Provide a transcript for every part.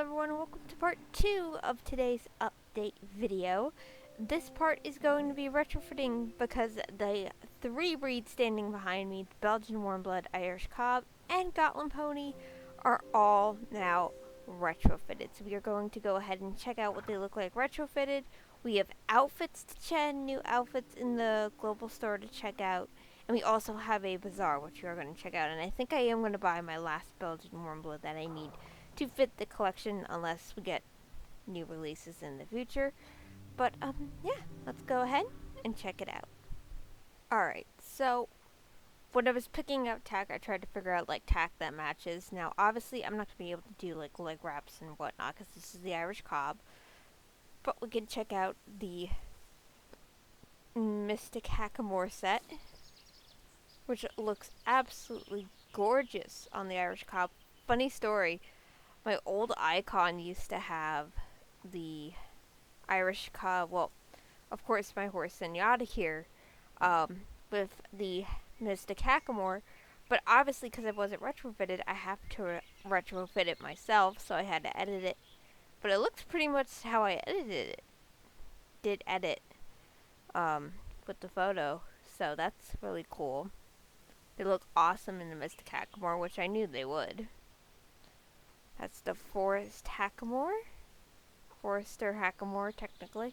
everyone, and welcome to part 2 of today's update video. This part is going to be retrofitting because the 3 breeds standing behind me, the Belgian Warmblood, Irish Cob, and Gotland Pony, are all now retrofitted. So we are going to go ahead and check out what they look like retrofitted. We have outfits to check, new outfits in the global store to check out. And we also have a Bazaar, which we are going to check out. And I think I am going to buy my last Belgian Warmblood that I need to fit the collection unless we get new releases in the future. But, yeah, let's go ahead and check it out. Alright, so when I was picking out tack, I tried to figure out, tack that matches. Now, obviously, I'm not going to be able to do, leg wraps and whatnot, because this is the Irish Cob. But we can check out the Mystic Hackamore set, which looks absolutely gorgeous on the Irish Cob. Funny story, my old icon used to have the Irish Cob, well, of course my horse Zenyatta here, with the Mystic Hackamore, but obviously because it wasn't retrofitted, I have to retrofit it myself, so I had to edit it. But it looks pretty much how I edited it. With the photo, so that's really cool. They look awesome in the Mystic Hackamore, which I knew they would. That's the Forester Hackamore, technically.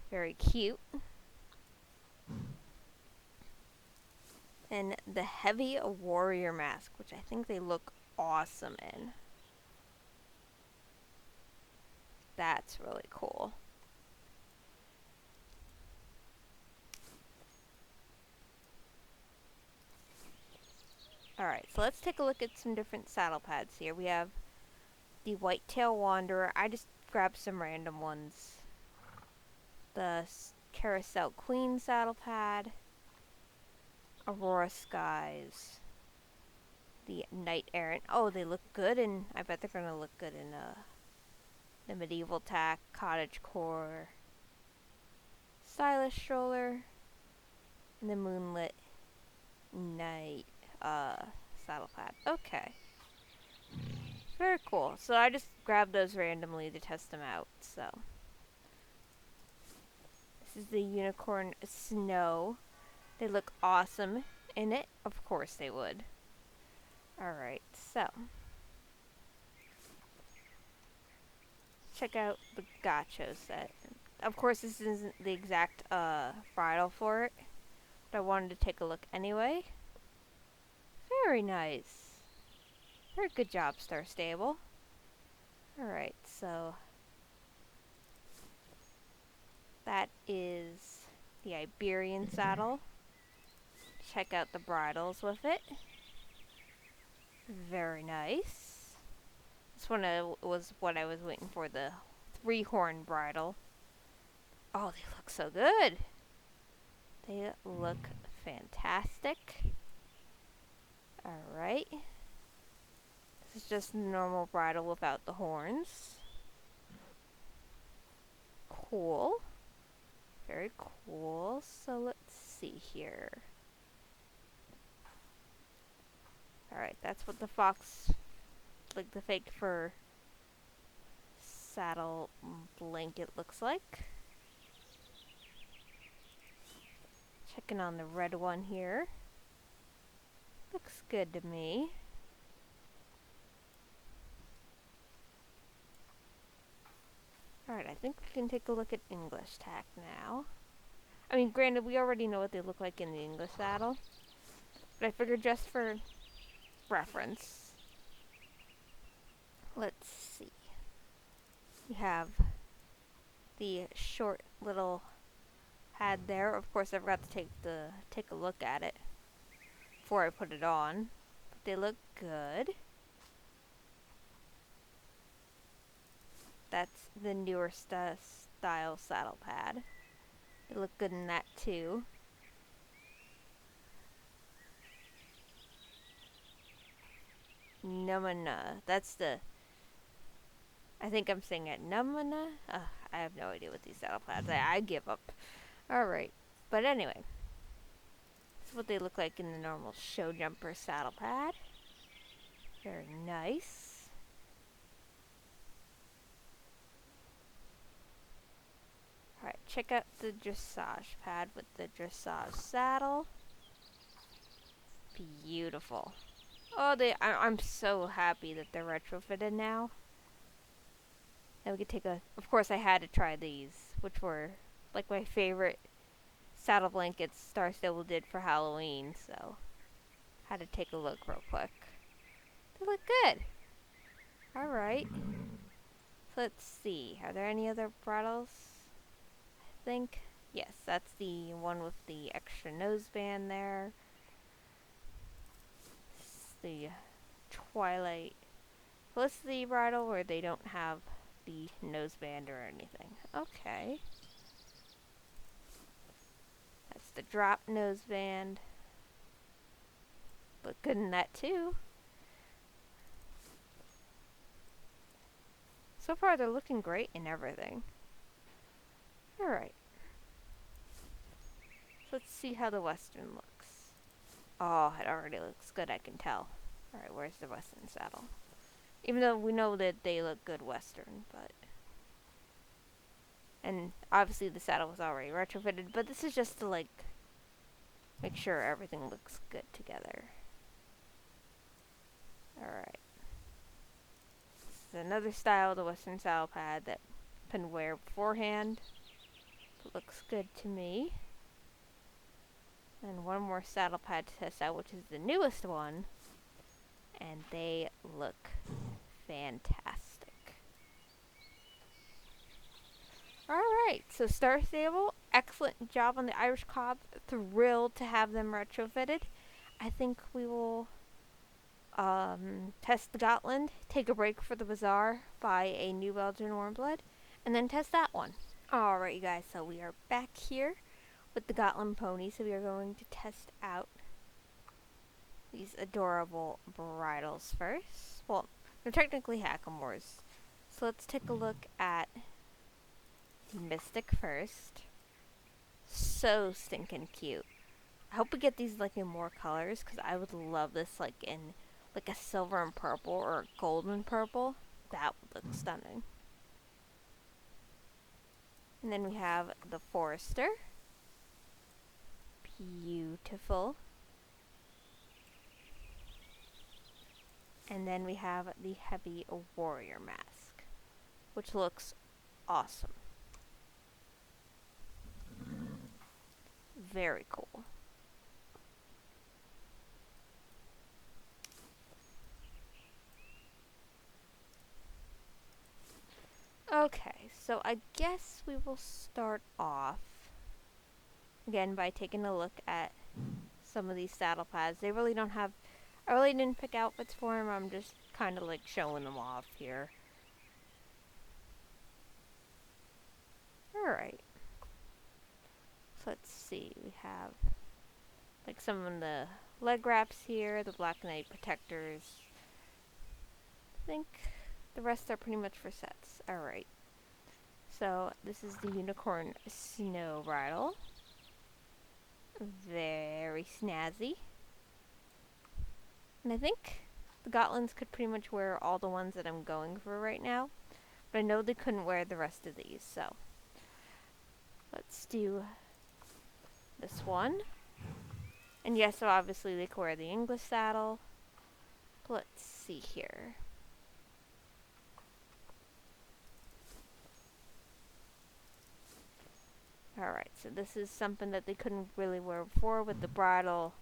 Very cute. And the Heavy Warrior Mask, which I think they look awesome in. That's really cool. Alright, so let's take a look at some different saddle pads here. We have the Whitetail Wanderer. I just grabbed some random ones. The Carousel Queen saddle pad. Aurora Skies. The Knight Errant. Oh, they look good, and I bet they're going to look good in the Medieval Tack, Cottage Core, Stylish Stroller, and the Moonlit Night saddle pad. Okay. Very cool. So I just grabbed those randomly to test them out. So this is the Unicorn Snow. They look awesome in it. Of course they would. Alright, so check out the Gacho set. Of course this isn't the exact bridle for it, but I wanted to take a look anyway. Very nice. Very good job, Star Stable. Alright, so that is the Iberian saddle. Check out the bridles with it. Very nice. This one was what I was waiting for, the 3-horn bridle. Oh, they look so good. They look fantastic. Alright. This is just a normal bridle without the horns. Cool. Very cool. So let's see here. Alright, that's what the fox, like the fake fur saddle blanket looks like. Checking on the red one here. Looks good to me. Alright, I think we can take a look at English tack now. I mean, granted, we already know what they look like in the English saddle, but I figured just for reference. Let's see. We have the short little pad there. Of course, I forgot to take a look at it before I put it on. But they look good. That's the newer style saddle pad. They look good in that too. Numana. That's the... I think I'm saying it. Numana? I have no idea what these saddle pads are. I give up. Alright. But anyway. This is what they look like in the normal show jumper saddle pad. Very nice. check out the dressage pad with the dressage saddle. Beautiful. Oh, I'm so happy that they're retrofitted now. Now we could take a... Of course, I had to try these, which were like my favorite saddle blankets Star Stable did for Halloween, so had to take a look real quick. They look good. Alright. So let's see. Are there any other bridles? I think. Yes, that's the one with the extra noseband there. It's the Twilight Felicity bridle where they don't have the noseband or anything. Okay. That's the drop noseband. Look good in that too. So far they're looking great in everything. Alright. Let's see how the Western looks. Oh, it already looks good, I can tell. Alright, where's the Western saddle? Even though we know that they look good Western, but... And obviously the saddle was already retrofitted, but this is just to, like, make sure everything looks good together. Alright. This is another style of the Western saddle pad that you can wear beforehand. It looks good to me. And one more saddle pad to test out, which is the newest one. And they look fantastic. Alright, so Star Stable, excellent job on the Irish Cob. Thrilled to have them retrofitted. I think we will test the Gotland, take a break for the Bazaar, buy a new Belgian Warmblood, and then test that one. Alright, you guys, so we are back here with the Gotland Pony, so we are going to test out these adorable bridles first. Well, they're technically hackamores. So let's take a look at the Mystic first. So stinking cute. I hope we get these like in more colors, because I would love this like in like a silver and purple or a golden purple. That would look stunning. And then we have the Forester. Beautiful. And then we have the Heavy Warrior Mask, which looks awesome. Very cool. Okay, so I guess we will start off again by taking a look at some of these saddle pads. They really don't have, I really didn't pick outfits for them. I'm just kind of like showing them off here. Alright. So let's see, we have like some of the leg wraps here, the Black Knight protectors. I think the rest are pretty much for sets. Alright. So this is the Unicorn Snow Bridle. Very snazzy. And I think the Gotlands could pretty much wear all the ones that I'm going for right now. But I know they couldn't wear the rest of these, so let's do this one. And yes, so obviously they could wear the English saddle. But let's see here. Alright, so this is something that they couldn't really wear before with the bridle,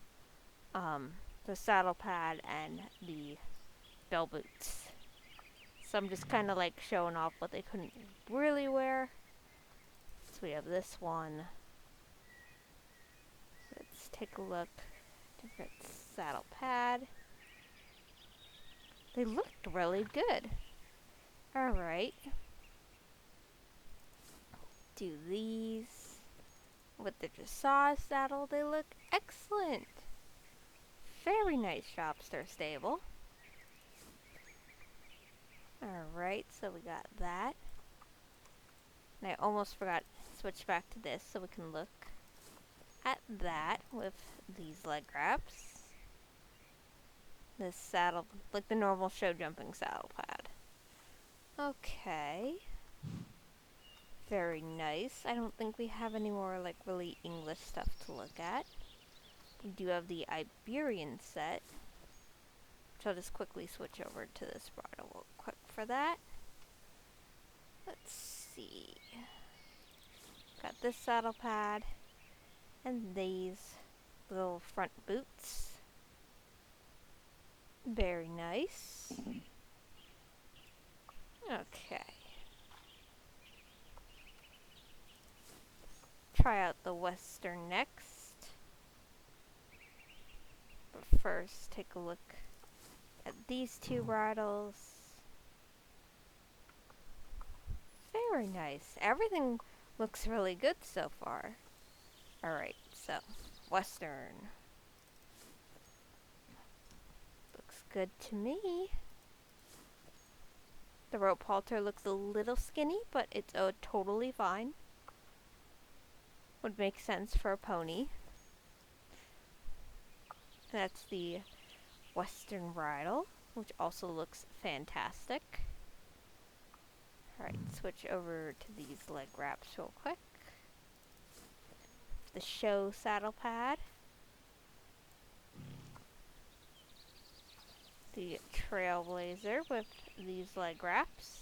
the saddle pad, and the bell boots. So I'm just kind of like showing off what they couldn't really wear. So we have this one. Let's take a look. Different saddle pad. They looked really good. Alright. Do these with the dressage saddle. They look excellent. Very nice job, Star Stable. Alright, so we got that. And I almost forgot to switch back to this so we can look at that with these leg wraps. This saddle, like the normal show jumping saddle pad. Okay. Very nice. I don't think we have any more like really English stuff to look at. We do have the Iberian set. So I'll just quickly switch over to this bridle real quick for that. Let's see. Got this saddle pad and these little front boots. Very nice. Okay. Try out the Western next. But first, take a look at these two bridles. Very nice. Everything looks really good so far. Alright, so Western. Looks good to me. The rope halter looks a little skinny, but it's totally fine. Would make sense for a pony. That's the Western bridle, which also looks fantastic. Alright, switch over to these leg wraps real quick. The show saddle pad. The Trailblazer with these leg wraps.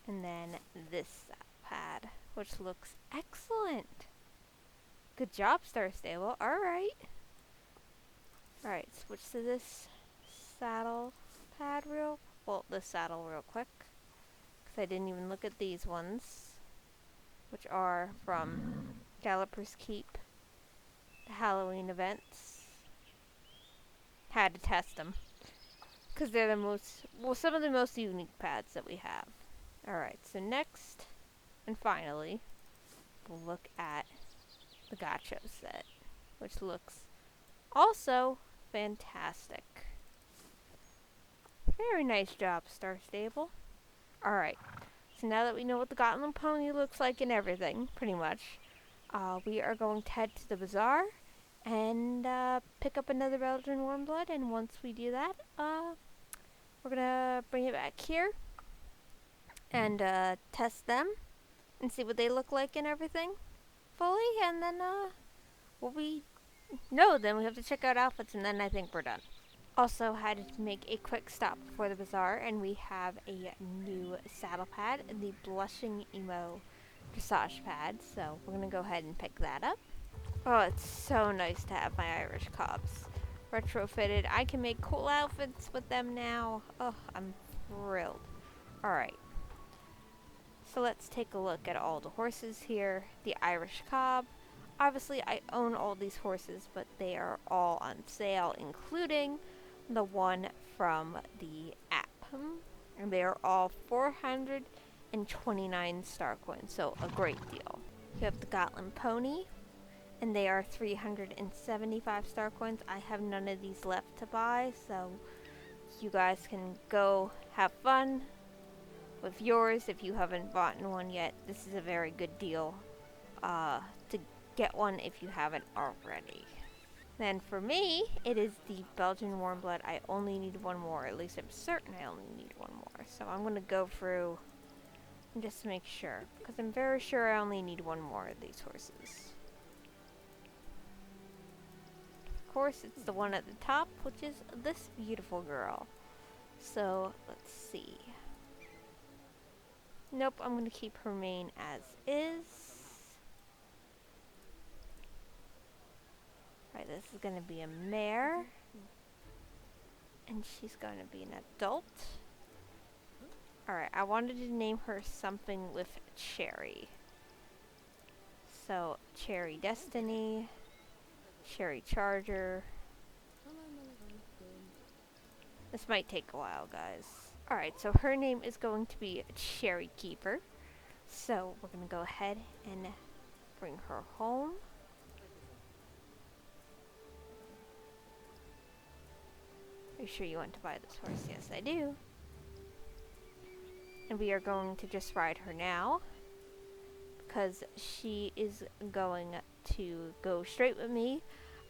And then this saddle pad, which looks excellent. Good job, Star Stable. Alright. Alright, switch to this saddle pad this saddle real quick. Because I didn't even look at these ones. Which are from Galloper's Keep. The Halloween events. Had to test them. Because they're some of the most unique pads that we have. Alright, so next, and finally, we'll look at the Gacho set. Which looks also fantastic. Very nice job, Star Stable. Alright, so now that we know what the Gotland Pony looks like and everything, pretty much, we are going to head to the Bazaar and pick up another Belgian Warmblood, and once we do that, we're going to bring it back here and test them and see what they look like and everything fully, and then then we have to check out outfits, and then I think we're done. Also had to make a quick stop before the Bazaar, and we have a new saddle pad, the Blushing Emo dressage pad, so we're going to go ahead and pick that up. Oh, it's so nice to have my Irish Cobs retrofitted. I can make cool outfits with them now. Oh, I'm thrilled. Alright. So let's take a look at all the horses here. The Irish Cob. Obviously, I own all these horses, but they are all on sale, including the one from the app. And they are all 429 star coins, so a great deal. You have the Gotland Pony, and they are 375 star coins. I have none of these left to buy, so you guys can go have fun with yours if you haven't bought one yet. This is a very good deal to get one if you haven't already. Then for me, it is the Belgian Warmblood. I only need one more. At least I'm certain I only need one more. So I'm going to go through and just make sure, because I'm very sure I only need one more of these horses. Of course, it's the one at the top, which is this beautiful girl. So let's see. Nope, I'm going to keep her mane as is. Right, this is going to be a mare. And she's going to be an adult. Alright, I wanted to name her something with Cherry. So, Cherry Destiny, Cherry Charger. This might take a while, guys. Alright, so her name is going to be Cherry Keeper. So, we're going to go ahead and bring her home. Are you sure you want to buy this horse? Yes, I do. And we are going to just ride her now, because she is going to go straight with me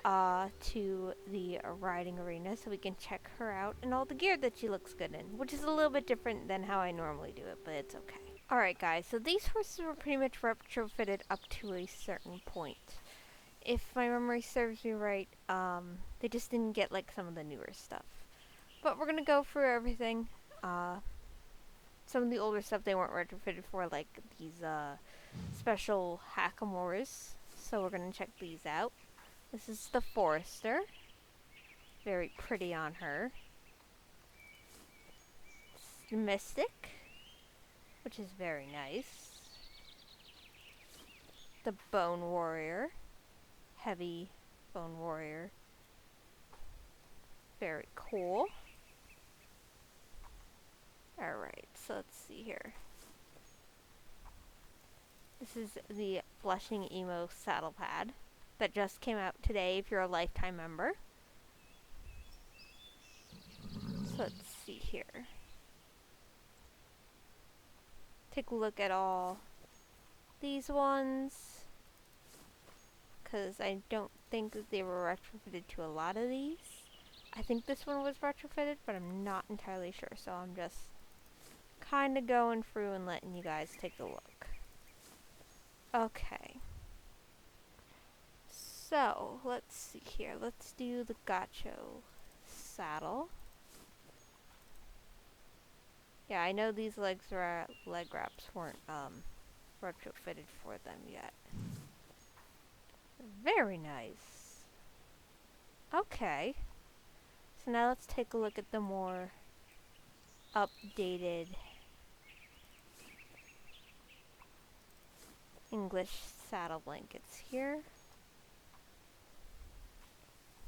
to the riding arena so we can check her out and all the gear that she looks good in, which is a little bit different than how I normally do it, but it's okay. Alright guys, so these horses were pretty much retrofitted up to a certain point. If my memory serves me right, they just didn't get like some of the newer stuff. But we're gonna go through everything. Some of the older stuff they weren't retrofitted for, like these special hackamores. So we're gonna check these out. This is the Forester. Very pretty on her. It's the Mystic, which is very nice. The Bone Warrior. Heavy Bone Warrior. Very cool. Alright, so let's see here. This is the Blushing Emo saddle pad that just came out today if you're a lifetime member. So let's see here. Take a look at all these ones, because I don't think that they were retrofitted to a lot of these. I think this one was retrofitted, but I'm not entirely sure, so I'm just kind of going through and letting you guys take a look. Okay. So, let's see here. Let's do the Gacho saddle. Yeah, I know these leg wraps weren't retrofitted for them yet. Very nice. Okay. So now let's take a look at the more updated English saddle blankets here.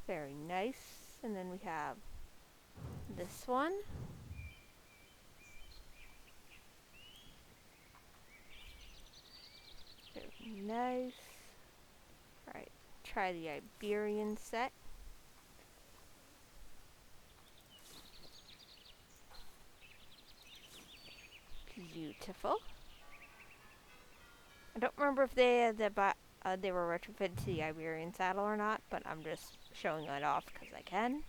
Very nice. And then we have this one. Very nice. Alright, try the Iberian set. Beautiful. I don't remember if they were retrofitted to the Iberian saddle or not, but I'm just showing it off because I can.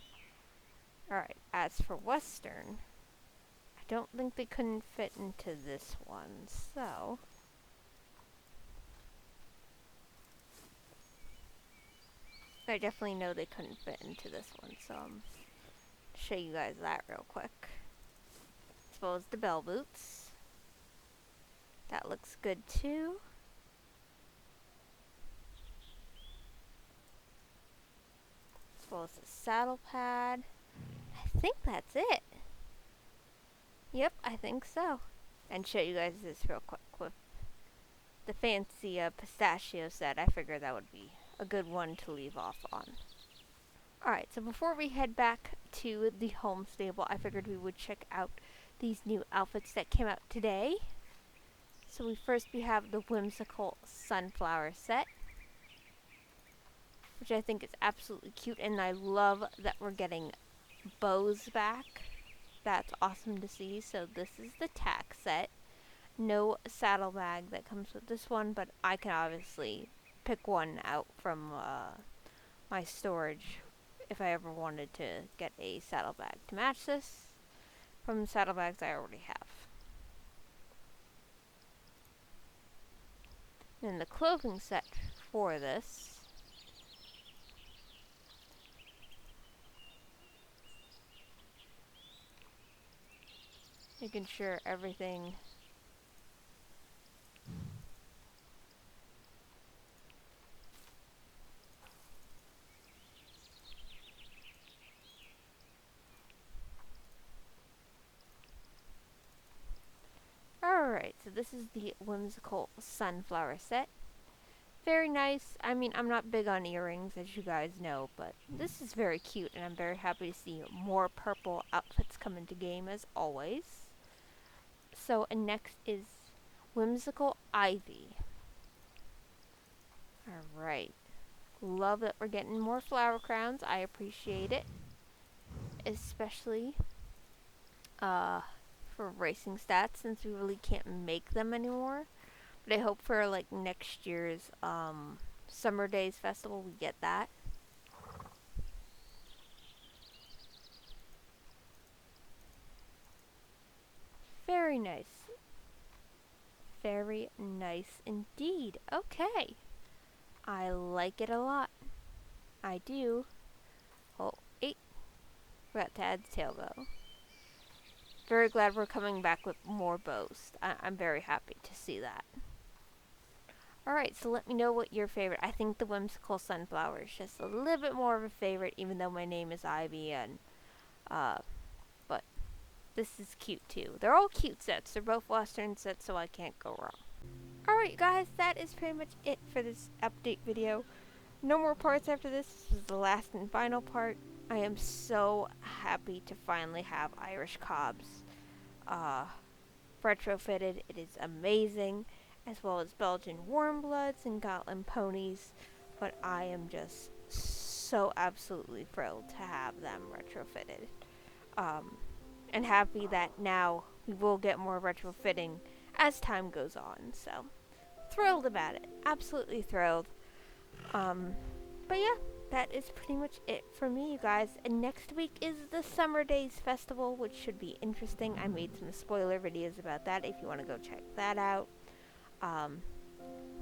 Alright, as for Western, I don't think they couldn't fit into this one, so I definitely know they couldn't fit into this one, so I'm show you guys that real quick. As well as the bell boots. That looks good too. As well as the saddle pad. I think that's it. Yep, I think so. And show you guys this real quick with the fancy pistachio set. I figured that would be a good one to leave off on. Alright, so before we head back to the home stable, I figured we would check out these new outfits that came out today. So we have the whimsical sunflower set, which I think is absolutely cute, and I love that we're getting bows back. That's awesome to see. So this is the tack set. No saddlebag that comes with this one, but I can obviously pick one out from my storage if I ever wanted to get a saddlebag to match this from the saddlebags I already have. And the clothing set for this making sure everything Alright, so this is the whimsical sunflower set. Very nice. I mean, I'm not big on earrings, as you guys know, but this is very cute, and I'm very happy to see more purple outfits come into game, as always. So, and next is Whimsical Ivy. Alright. Love that we're getting more flower crowns. I appreciate it. Especially for racing stats, since we really can't make them anymore. But I hope for like next year's Summer Days Festival we get that. Very nice. Very nice indeed. Okay. I like it a lot. I do. Oh, 8. Forgot to add the tail bow. Very glad we're coming back with more bows. I'm very happy to see that. Alright, so let me know what your favorite. I think the Whimsical Sunflower is just a little bit more of a favorite, even though my name is Ivy, and, but this is cute too. They're all cute sets. They're both Western sets, so I can't go wrong. Alright guys, that is pretty much it for this update video. No more parts after this. This is the last and final part. I am so happy to finally have Irish Cobs retrofitted. It is amazing, as well as Belgian Warmbloods and Gotland Ponies, but I am just so absolutely thrilled to have them retrofitted. And happy that now we will get more retrofitting as time goes on, so thrilled about it. Absolutely thrilled. But yeah, that is pretty much it for me, you guys. And next week is the Summer Days Festival, which should be interesting. I made some spoiler videos about that if you want to go check that out.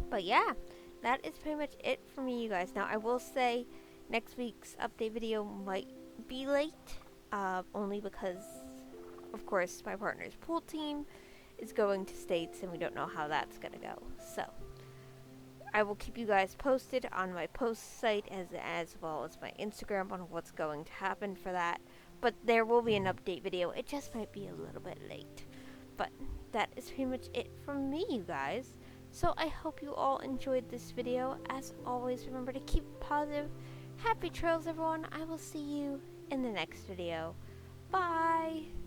But yeah, that is pretty much it for me, you guys. Now, I will say next week's update video might be late, only because, of course, my partner's pool team is going to States, and we don't know how that's going to go. So I will keep you guys posted on my post site as well as my Instagram on what's going to happen for that. But there will be an update video. It just might be a little bit late. But that is pretty much it from me, you guys. So I hope you all enjoyed this video. As always, remember to keep positive. Happy trails, everyone. I will see you in the next video. Bye!